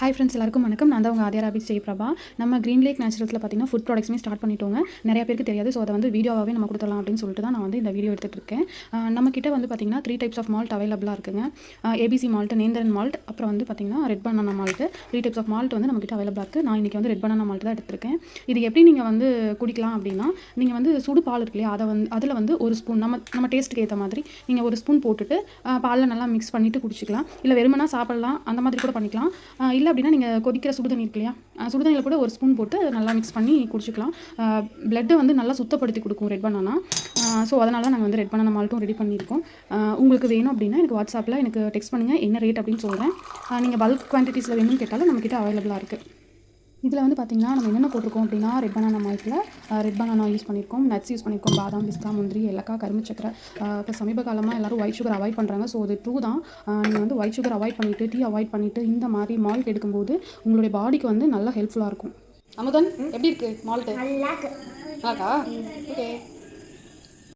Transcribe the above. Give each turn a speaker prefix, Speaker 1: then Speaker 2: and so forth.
Speaker 1: Hi friends, எல்லாருக்கும் வணக்கம். நான் தான் உங்கள் ஆதியா ராபி ஜெயபிரபா. நம்ம க்ரீன் லேக் நேச்சுரல்ஸில் பார்த்தீங்கன்னா ஃபுட் ப்ராடக்ட்ஸுமே ஸ்டார்ட் பண்ணிட்டோங்க. நிறைய பேருக்கு தெரியாது. ஸோ அதை வந்து வீடியோவாகவே நம்ம கொடுத்துடலாம் அப்படின்னு சொல்லிட்டு தான் நான் வந்து இந்த வீடியோ எடுத்துகிட்டு இருக்கேன். நம்மக்கிட்ட வந்து பார்த்திங்கன்னா 3 டைப்ஸ் ஆஃப் மால்ட் அவைலபிளாக இருக்குங்க. ஏபிசி மால்ட், நேந்திரன் மால்ட், அப்புறம் வந்து பார்த்திங்கன்னா red banana malt. 3 types of malt வந்து நம்மக்கிட்ட அவைலபிளாக இருக்குது. நான் இன்றைக்கி வந்து ரெட் பனானா மால்ட் தான் எடுத்திருக்கேன். இது எப்படி நீங்கள் வந்து குடிக்கலாம் அப்படின்னா, நீங்கள் வந்து சுடு பால் இருக்கு இல்லையா, அதில் வந்து ஒரு ஸ்பூன் நம்ம டேஸ்ட்டுக்கு ஏற்ற மாதிரி நீங்கள் ஒரு ஸ்பூன் போட்டுட்டு பாலில் நல்லா மிக்ஸ் பண்ணிவிட்டு குடிச்சிக்கலாம். இல்லை வெறுமனா சாப்பிட்லாம், அந்த மாதிரி கூட பண்ணிக்கலாம். இல்லை அப்படின்னா நீங்கள் கொதிக்கிற சுடுதண்ணி இருக்கு இல்லையா, சுடுதண்ணியில் கூட ஒரு ஸ்பூன் போட்டு அதை நல்லா மிக்ஸ் பண்ணி குடிச்சிக்கலாம். பிளட்டை வந்து நல்லா சுத்தப்படுத்தி கொடுக்கும் ரெட் பனானா. ஸோ அதனால நாங்கள் வந்து ரெட் பனானா மால்ட்டும் ரெடி பண்ணியிருக்கோம். உங்களுக்கு வேணும் அப்படின்னா எனக்கு வாட்ஸ்அப்பில் எனக்கு டெக்ஸ்ட் பண்ணுங்கள், என்ன ரேட் அப்படின்னு சொல்கிறேன். நீங்கள் பல்க் குவான்டிட்டிஸில் வேணும்னு கேட்டாலும் நம்மக்கிட்ட அவைலபிளாக இருக்குது. இதில் வந்து பார்த்திங்கன்னா நம்ம என்னென்ன போட்டிருக்கோம் அப்படின்னா, ரெட் பனானா மால்ட்டில் ரெட் பனானா யூஸ் பண்ணியிருக்கோம், நட்ஸ் யூஸ் பண்ணியிருக்கோம், பாதாம், பிஸ்தா, முந்திரி, ஏலக்காய், கரும்பு சக்கரை. இப்போ சமீப காலமாக எல்லோரும் ஒயிட் சுகர் அவாய்ட் பண்ணுறாங்க. ஸோ அது ட்ரூ தான். நீங்கள் வந்து ஒயிட் சுகர் அவாய்ட் பண்ணிவிட்டு, டீ அவாய்ட் பண்ணிவிட்டு இந்த மாதிரி மால்ட் எடுக்கும்போது உங்களுடைய பாடிக்கு வந்து நல்லா ஹெல்ப்ஃபுல்லாக இருக்கும். அமுதன், எப்படி இருக்குது மால்ட்டு? நல்லாக்கா? ஓகே.